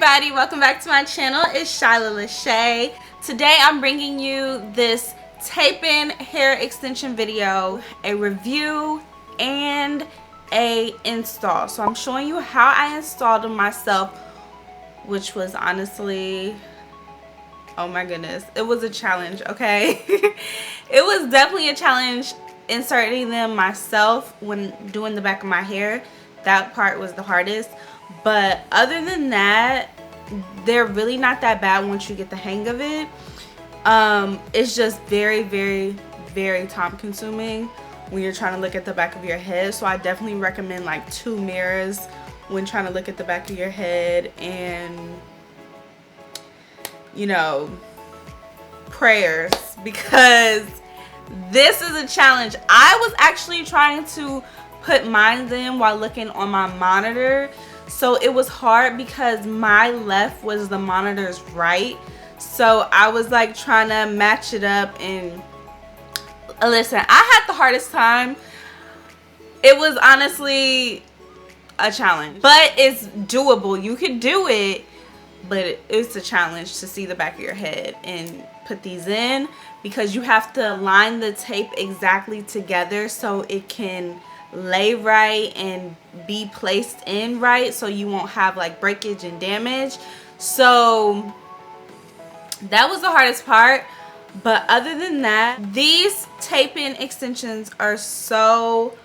everybody, welcome back to my channel. It's shailah.leshe. Today I'm bringing you this tape-in hair extension video, a review, and a install. So I'm showing you how I installed them myself, which was honestly, oh my goodness, it was a challenge, okay? It was definitely a challenge inserting them myself when doing the back of my hair. That part was the hardest. But other than that, they're really not that bad once you get the hang of it. It's just very, very, very time consuming when you're trying to look at the back of your head. So I definitely recommend like 2 mirrors when trying to look at the back of your head, and you know, prayers, because this is a challenge. I was actually trying to put mine in while looking on my monitor. So it was hard because my left was the monitor's right. So I was like trying to match it up, and listen, I had the hardest time. It was honestly a challenge, but it's doable. You could do it, but it's a challenge to see the back of your head and put these in, because you have to line the tape exactly together so it can lay right and be placed in right, so you won't have like breakage and damage. So that was the hardest part. But other than that, these tape-in extensions are so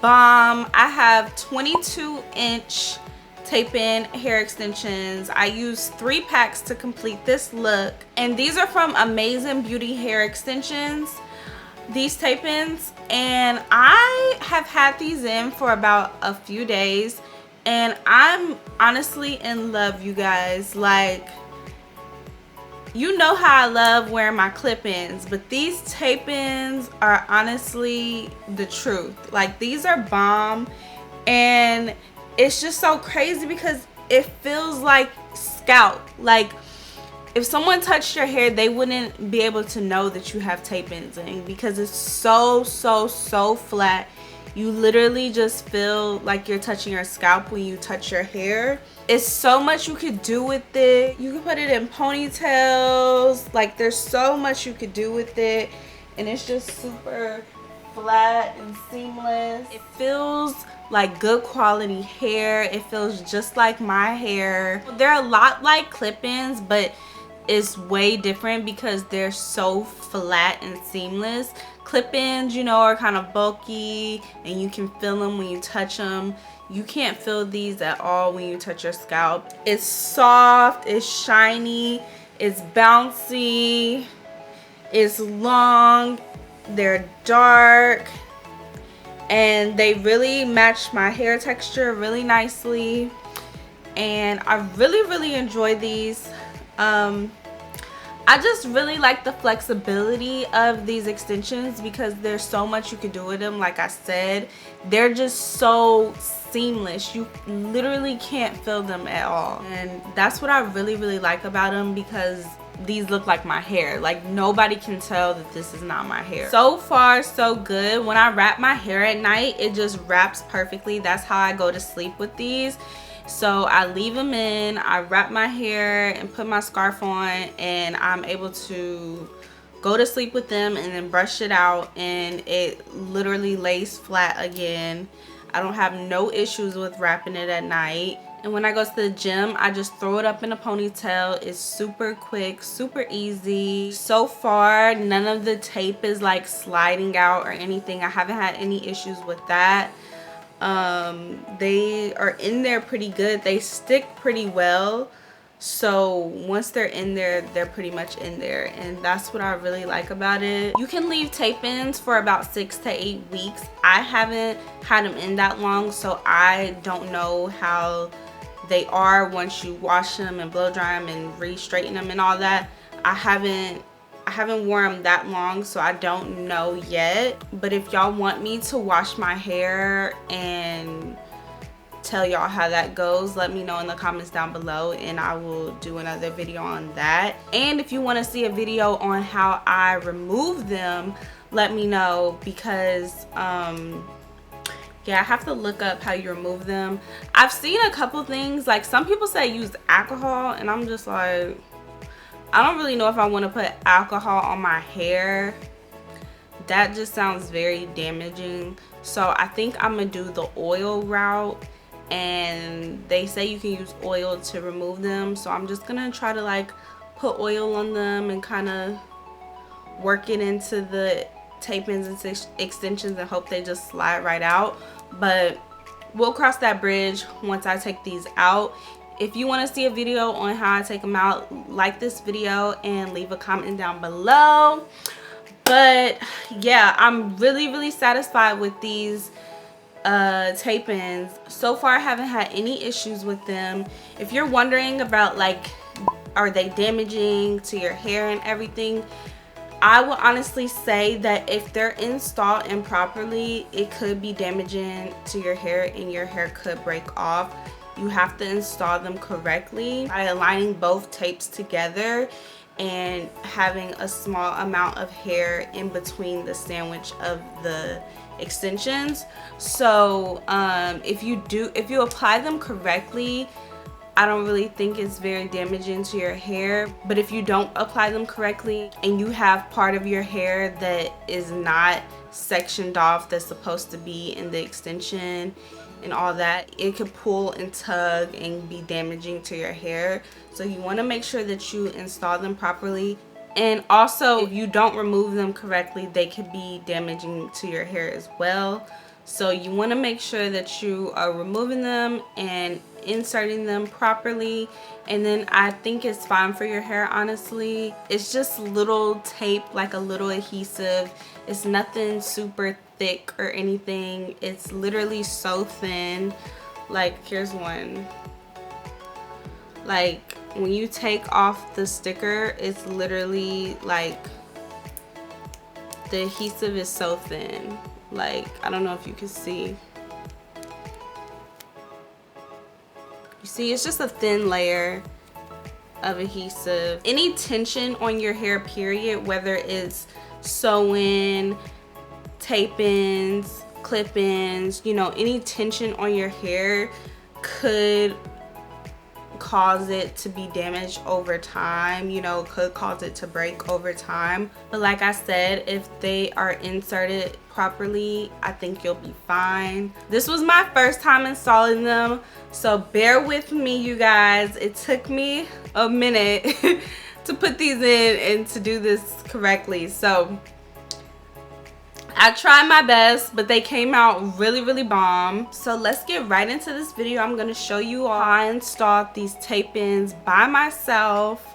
bomb. I have 22-inch tape-in hair extensions. I used 3 packs to complete this look, and these are from Amazing Beauty Hair Extensions, these tape-ins. And I have had these in for about a few days, and I'm honestly in love, you guys. Like, you know how I love wearing my clip-ins, but these tape-ins are honestly the truth. Like, these are bomb, and it's just so crazy because it feels like scalp. Like, if someone touched your hair, they wouldn't be able to know that you have tape-ins in, because it's so flat. You literally just feel like you're touching your scalp when you touch your hair. It's so much you could do with it. You can put it in ponytails. Like, there's so much you could do with it, and it's just super flat and seamless. It feels like good quality hair. It feels just like my hair. They're a lot like clip-ins, but it's way different because they're so flat and seamless. Clip-ins, you know, are kind of bulky and you can feel them when you touch them. You can't feel these at all when you touch your scalp. It's soft, it's shiny, it's bouncy, it's long, they're dark, and they really match my hair texture really nicely. And I really enjoy these. I just really like the flexibility of these extensions because there's so much you could do with them. Like I said, they're just so seamless. You literally can't feel them at all. And that's what I really like about them, because these look like my hair. Like, nobody can tell that this is not my hair. So far, so good. When I wrap my hair at night, it just wraps perfectly. That's how I go to sleep with these. So I leave them in, I wrap my hair and put my scarf on, and I'm able to go to sleep with them and then brush it out, and it literally lays flat again. I don't have no issues with wrapping it at night. And when I go to the gym, I just throw it up in a ponytail. It's super quick, super easy. So far, none of the tape is like sliding out or anything. I haven't had any issues with that. They are in there pretty good. They stick pretty well. So once they're in there, they're pretty much in there, and that's what I really like about it. You can leave tape-ins for about 6 to 8 weeks. I haven't had them in that long, so I don't know how they are once you wash them and blow dry them and re-straighten them and all that. I haven't worn them that long, so I don't know yet. But if y'all want me to wash my hair and tell y'all how that goes, let me know in the comments down below, and I will do another video on that. And if you want to see a video on how I remove them, let me know, because Yeah, I have to look up how you remove them. I've seen a couple things, like some people say use alcohol, and I'm just like, I don't really know if I want to put alcohol on my hair. That just sounds very damaging. So I think I'm gonna do the oil route, and they say you can use oil to remove them. So I'm just gonna try to like put oil on them and kind of work it into the tape-ins and extensions and hope they just slide right out. But we'll cross that bridge once I take these out. If you want to see a video on how I take them out, like this video and leave a comment down below. But yeah, I'm really satisfied with these tape-ins. So far I haven't had any issues with them. If you're wondering about like, are they damaging to your hair and everything, I will honestly say that if they're installed improperly, it could be damaging to your hair and your hair could break off. You have to install them correctly by aligning both tapes together and having a small amount of hair in between the sandwich of the extensions. So if you apply them correctly, I don't really think it's very damaging to your hair. But if you don't apply them correctly and you have part of your hair that is not sectioned off, that's supposed to be in the extension and all that, it could pull and tug and be damaging to your hair. So you want to make sure that you install them properly. And also, if you don't remove them correctly, they could be damaging to your hair as well. So you want to make sure that you are removing them and inserting them properly, and then I think it's fine for your hair. Honestly, it's just little tape, like a little adhesive. It's nothing super thick or anything. It's literally so thin. Like, here's one. Like, when you take off the sticker, it's literally like the adhesive is so thin. Like, I don't know if you can see. You see, it's just a thin layer of adhesive. Any tension on your hair, period, whether it's sew-in, tape-ins, clip-ins, you know, any tension on your hair could cause it to be damaged over time, you know, could cause it to break over time. But like I said, if they are inserted properly, I think you'll be fine. This was my first time installing them, so bear with me, you guys. It took me a minute to put these in and to do this correctly. So I tried my best, but they came out really bomb. So let's get right into this video. I'm gonna show you all how I installed these tape-ins by myself,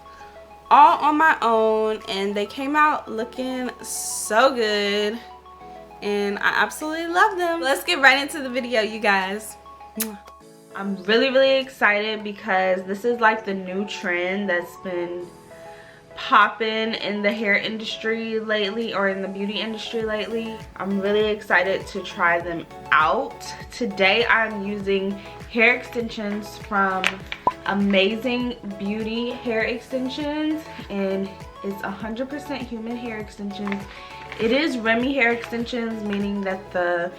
all on my own, and they came out looking so good, and I absolutely love them. Let's get right into the video, you guys. I'm really excited because this is like the new trend that's been popping in the hair industry lately, or in the beauty industry lately. I'm really excited to try them out. Today I'm using hair extensions from Amazing Beauty Hair Extensions, and it's 100% human hair extensions. It is Remy hair extensions, meaning that the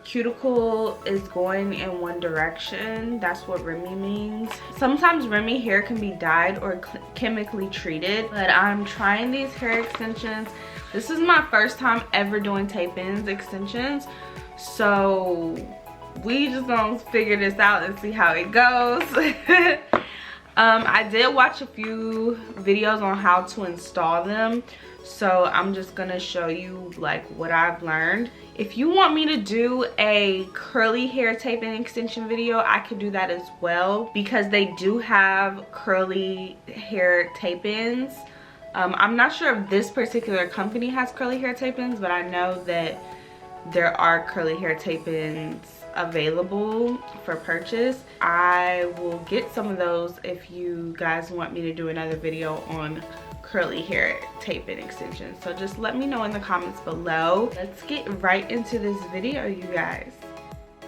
cuticle is going in one direction. That's what Remy means. Sometimes Remy hair can be dyed or chemically treated, but I'm trying these hair extensions. This is my first time ever doing tape-ins extensions, so we just gonna figure this out and see how it goes. I did watch a few videos on how to install them, so I'm just gonna show you like what I've learned. If you want me to do a curly hair tape-in extension video, I could do that as well, because they do have curly hair tape-ins. I'm not sure if this particular company has curly hair tape-ins, but I know that there are curly hair tape-ins available for purchase. I will get some of those if you guys want me to do another video on curly hair tape-in extensions. So just let me know in the comments below. Let's get right into this video, you guys.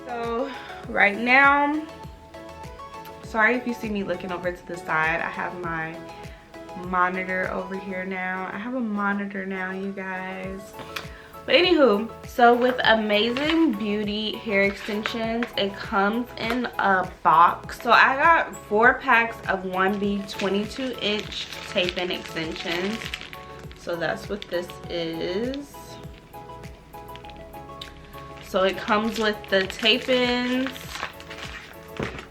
So right now, sorry if you see me looking over to the side. I have my monitor over here now. I have a monitor now, you guys. But anywho, so with Amazing Beauty hair extensions, it comes in a box. So I got 4 packs of 1B 22-inch tape-in extensions. So that's what this is. So it comes with the tape-ins,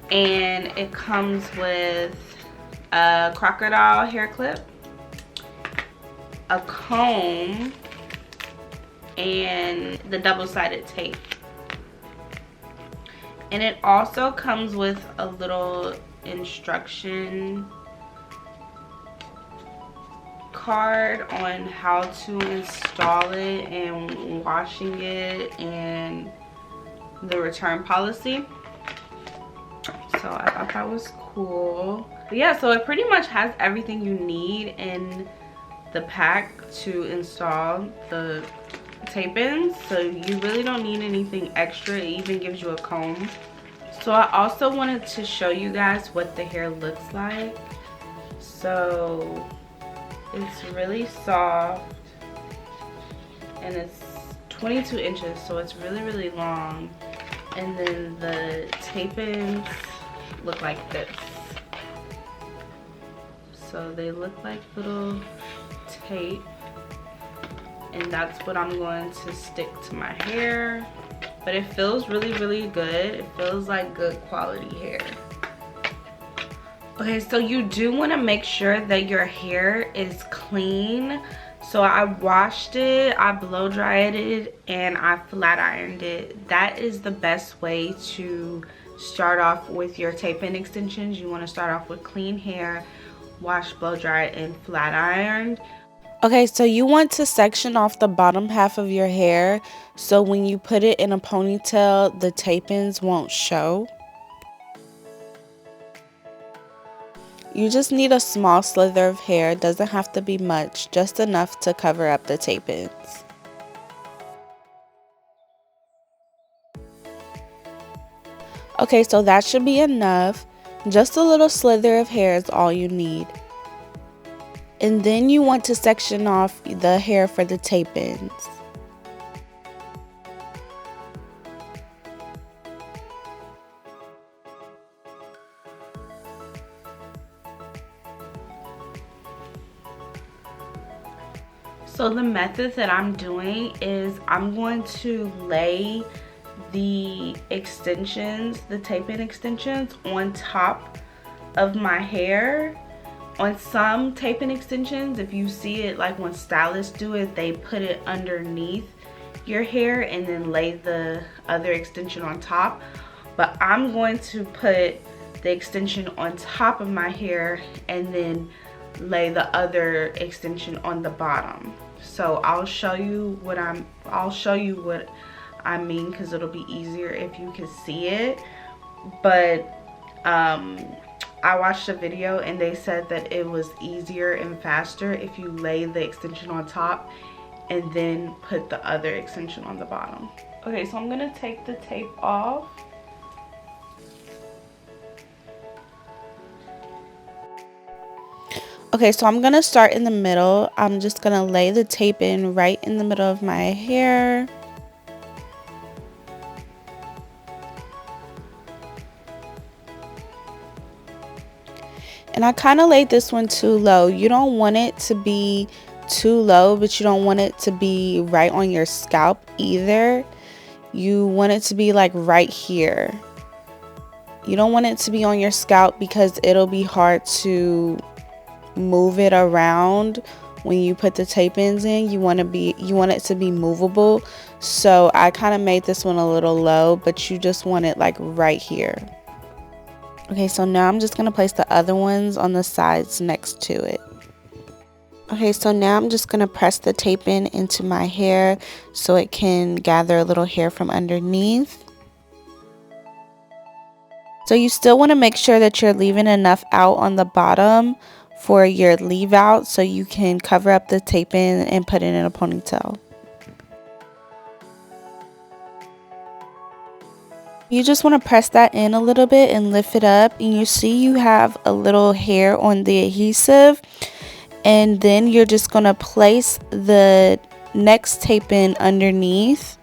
and it comes with a crocodile hair clip, a comb, and the double-sided tape. And it also comes with a little instruction card on how to install it and washing it and the return policy. So I thought that was cool. But yeah, so it pretty much has everything you need in the pack to install the tape-ins. So you really don't need anything extra. It even gives you a comb. So I also wanted to show you guys what the hair looks like. So it's really soft and it's 22 inches, so it's really long. And then the tape-ins look like this. So they look like little tape, and that's what I'm going to stick to my hair. But it feels really good. It feels like good quality hair. Okay, so you do want to make sure that your hair is clean. So I washed it, I blow dried it, and I flat ironed it. That is the best way to start off with your tape-in extensions. You want to start off with clean hair, washed, blow dried, and flat ironed. Okay, so you want to section off the bottom half of your hair so when you put it in a ponytail, the tape-ins won't show. You just need a small slither of hair. It doesn't have to be much, just enough to cover up the tape-ins. Okay, so that should be enough. Just a little slither of hair is all you need. And then you want to section off the hair for the tape-ins. So the method that I'm doing is I'm going to lay the extensions, the tape-in extensions, on top of my hair. On some tape-in extensions, if you see it like when stylists do it, they put it underneath your hair and then lay the other extension on top. But I'm going to put the extension on top of my hair and then lay the other extension on the bottom. So I'll show you what I mean, because it'll be easier if you can see it. But I watched a video and they said that it was easier and faster if you lay the extension on top and then put the other extension on the bottom. Okay, so I'm gonna take the tape off. Okay, so I'm gonna start in the middle. I'm just gonna lay the tape in right in the middle of my hair. And I kind of laid this one too low. You don't want it to be too low, but you don't want it to be right on your scalp either. You want it to be like right here. You don't want it to be on your scalp because it'll be hard to move it around when you put the tape-ins in. You want it to be movable. So I kind of made this one a little low, but you just want it like right here. Okay, so now I'm just going to place the other ones on the sides next to it. Okay, so now I'm just going to press the tape-in into my hair so it can gather a little hair from underneath. So you still want to make sure that you're leaving enough out on the bottom for your leave out so you can cover up the tape-in and put it in a ponytail. You just want to press that in a little bit and lift it up, and you see you have a little hair on the adhesive, and then you're just going to place the next tape in underneath.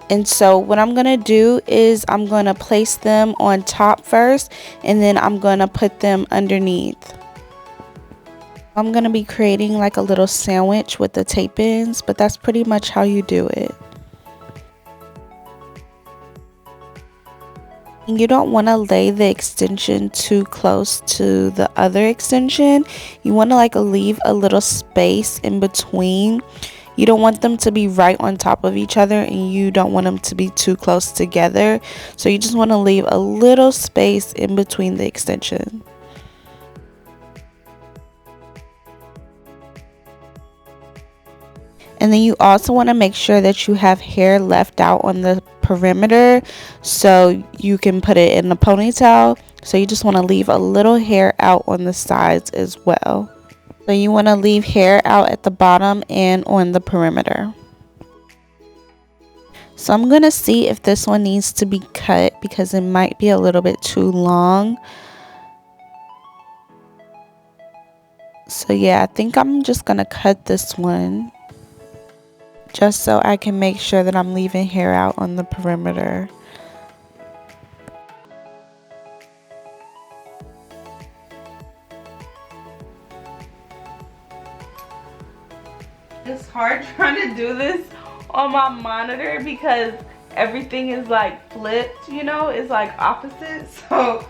And so what I'm going to do is I'm going to place them on top first, and then I'm going to put them underneath. I'm going to be creating like a little sandwich with the tape ins, but that's pretty much how you do it. You don't want to lay the extension too close to the other extension. You want to like leave a little space in between. You don't want them to be right on top of each other, and you don't want them to be too close together. So you just want to leave a little space in between the extension. And then you also want to make sure that you have hair left out on the perimeter so you can put it in a ponytail. So you just want to leave a little hair out on the sides as well. So you want to leave hair out at the bottom and on the perimeter. So I'm going to see if this one needs to be cut because it might be a little bit too long. So yeah, I think I'm just going to cut this one, just so I can make sure that I'm leaving hair out on the perimeter. It's hard trying to do this on my monitor because everything is like flipped, you know, it's like opposite. So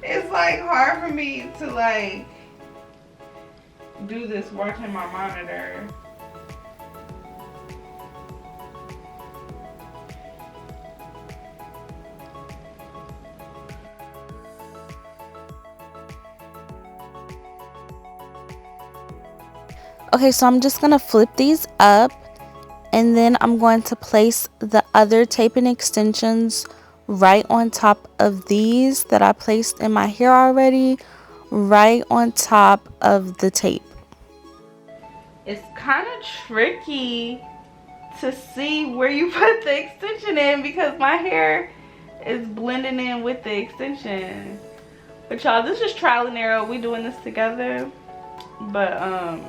it's like hard for me to like do this watching my monitor. Okay, so I'm just gonna flip these up, and then I'm going to place the other taping extensions right on top of these that I placed in my hair already, right on top of the tape. It's kind of tricky to see where you put the extension in because my hair is blending in with the extension. But y'all, this is trial and error. We doing this together. But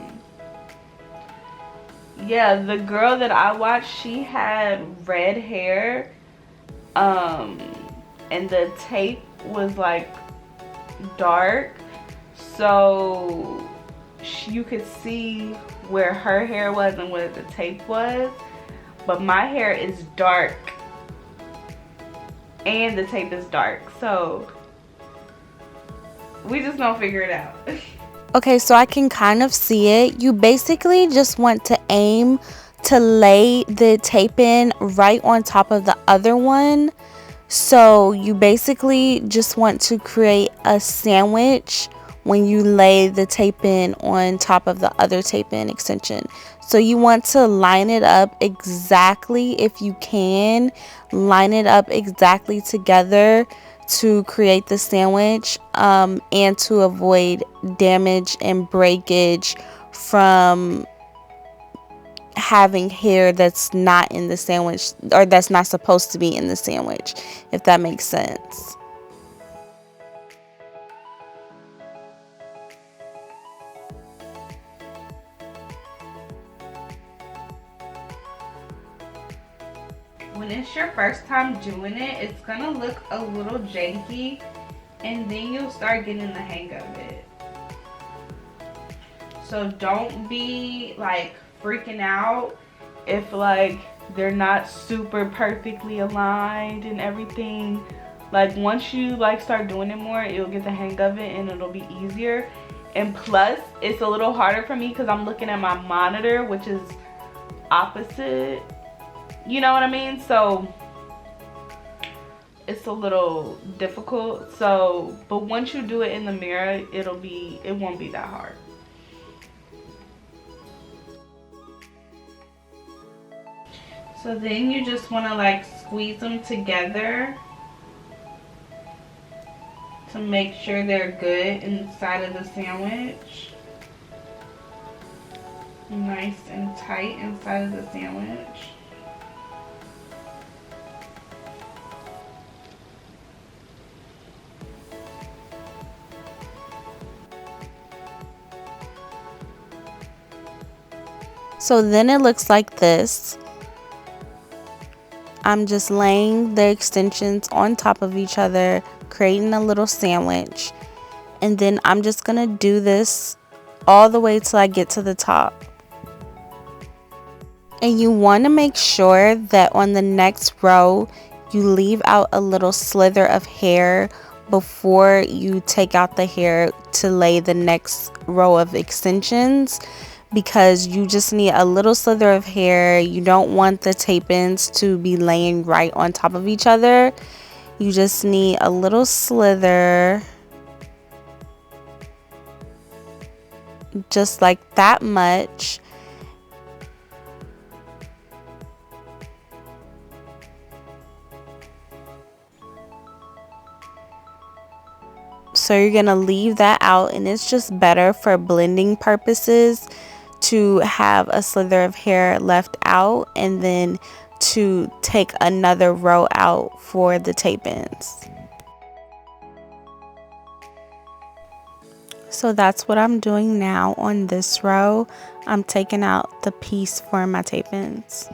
yeah, the girl that I watched, she had red hair, and the tape was like dark, so you could see where her hair was and where the tape was. But my hair is dark and the tape is dark, so we just gonna figure it out. Okay, so I can kind of see it. You basically just want to aim to lay the tape in right on top of the other one. So you basically just want to create a sandwich when you lay the tape in on top of the other tape in extension. So you want to line it up exactly, if you can, line it up exactly together to create the sandwich, and to avoid damage and breakage from having hair that's not in the sandwich, or that's not supposed to be in the sandwich, if that makes sense. When it's your first time doing it, it's gonna look a little janky, and then you'll start getting the hang of it. So don't be like freaking out if like they're not super perfectly aligned and everything. Like once you like start doing it more, you'll get the hang of it and it'll be easier. And plus, it's a little harder for me because I'm looking at my monitor, which is opposite. You know what I mean? So it's a little difficult. So, but once you do it in the mirror, it won't be that hard. So then you just want to like squeeze them together to make sure they're good inside of the sandwich. Nice and tight inside of the sandwich. So then it looks like this. I'm just laying the extensions on top of each other, creating a little sandwich. And then I'm just going to do this all the way till I get to the top. And you want to make sure that on the next row, you leave out a little slither of hair before you take out the hair to lay the next row of extensions, because you just need a little slither of hair. You don't want the tape ends to be laying right on top of each other. You just need a little slither, just like that much. So you're going to leave that out, and it's just better for blending purposes to have a slither of hair left out and then to take another row out for the tape ends. So that's what I'm doing now on this row. I'm taking out the piece for my tape ends.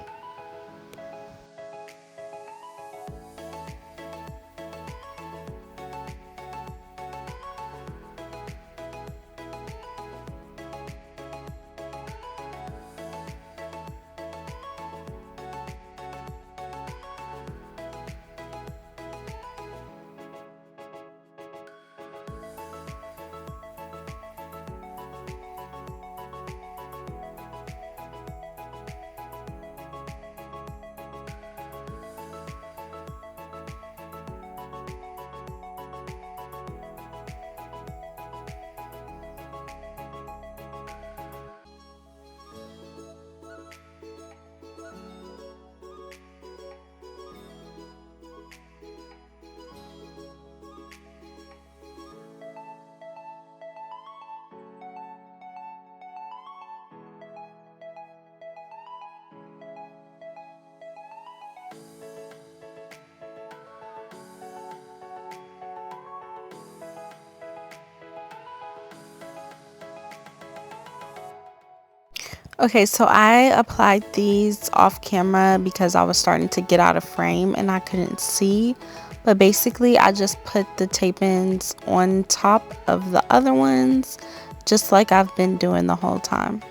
Okay, so I applied these off camera because I was starting to get out of frame and I couldn't see. But basically, I just put the tape ends on top of the other ones, just like I've been doing the whole time.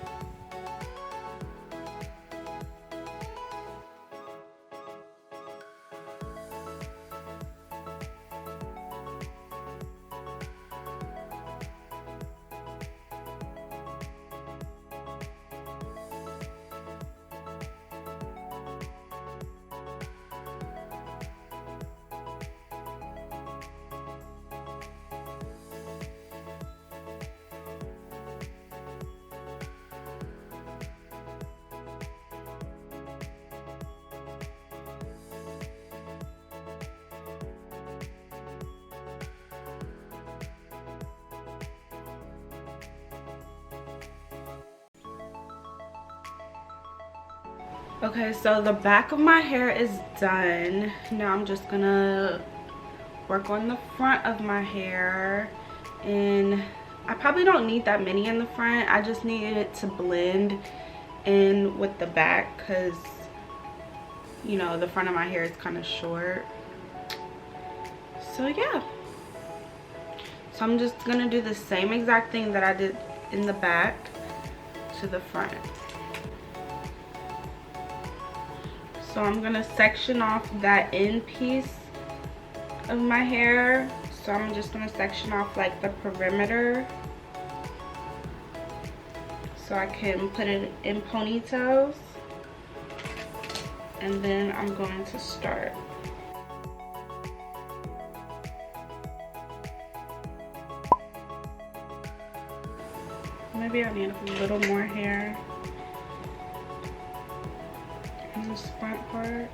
Okay, so the back of my hair is done. Now I'm just gonna work on the front of my hair, and I probably don't need that many in the front. I just needed it to blend in with the back because, you know, the front of my hair is kind of short. So yeah, so I'm just gonna do the same exact thing that I did in the back to the front. So I'm gonna section off that end piece of my hair. So I'm just gonna section off like the perimeter so I can put it in ponytails. And then I'm going to start. Maybe I need a little more hair in this front part.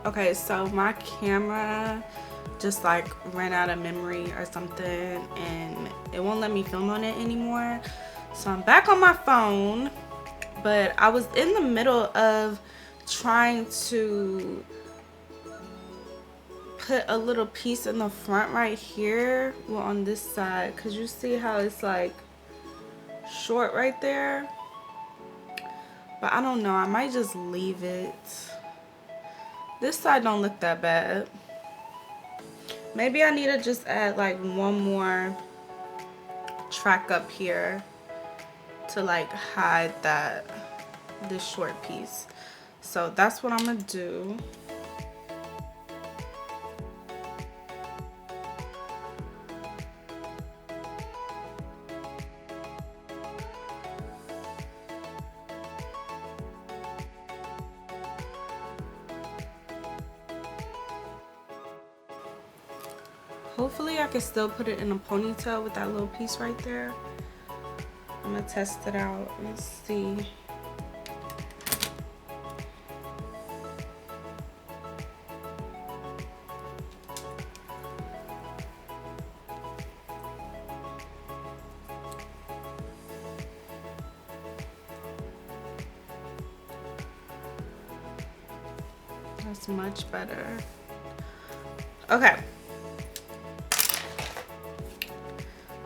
Okay, so my camera just like ran out of memory or something and it won't let me film on it anymore. So I'm back on my phone, but I was in the middle of trying to put a little piece in the front right here, well on this side, because you see how it's like short right there. But I don't know, I might just leave it. This side don't look that bad. Maybe I need to just add like one more track up here to like hide this short piece. So that's what I'm gonna do. Hopefully I can still put it in a ponytail with that little piece right there. I'm gonna test it out and see. That's much better. Okay.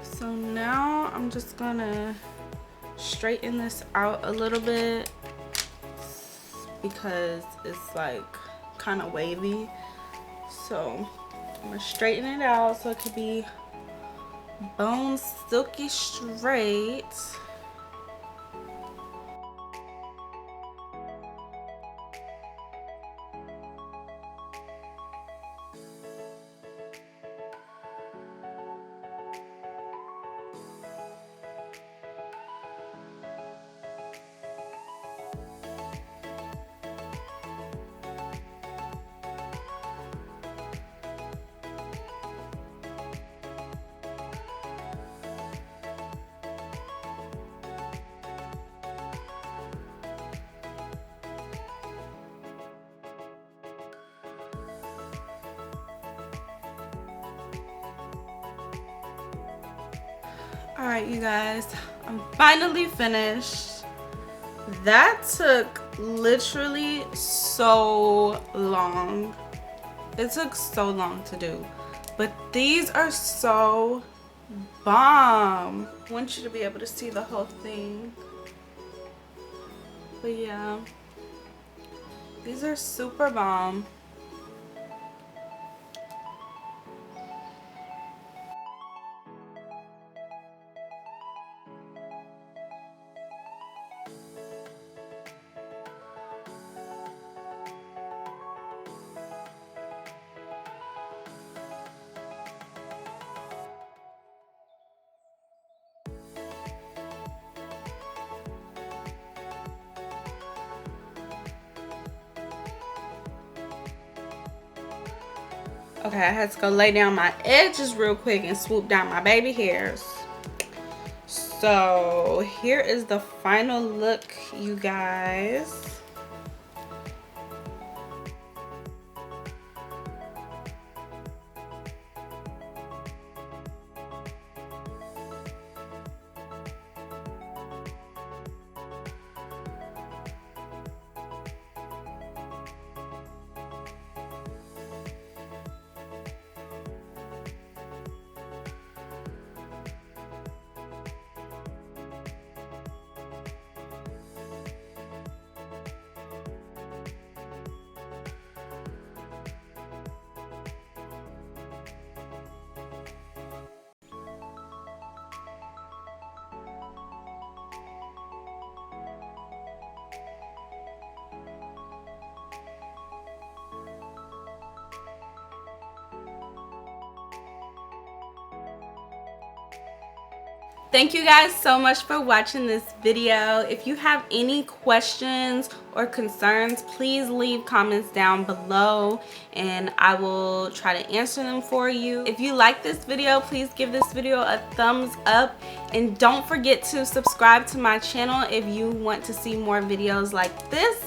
So now I'm just gonna straighten this out a little bit because it's like kind of wavy. So I'm gonna straighten it out so it could be bone silky straight. All right, you guys, I'm finally finished. That took literally so long. It took so long to do, but these are so bomb. I want you to be able to see the whole thing. But yeah, these are super bomb. Okay, I had to go lay down my edges real quick and swoop down my baby hairs. So here is the final look, you guys. Thank you guys so much for watching this video. If you have any questions or concerns, please leave comments down below and I will try to answer them for you. If you like this video, please give this video a thumbs up and don't forget to subscribe to my channel if you want to see more videos like this.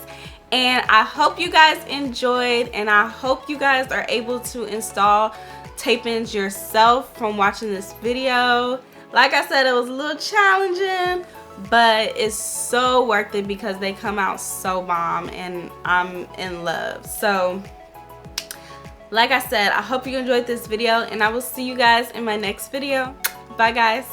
And I hope you guys enjoyed, and I hope you guys are able to install tape-ins yourself from watching this video. Like I said, it was a little challenging, but it's so worth it because they come out so bomb and I'm in love. So like I said, I hope you enjoyed this video, and I will see you guys in my next video. Bye guys.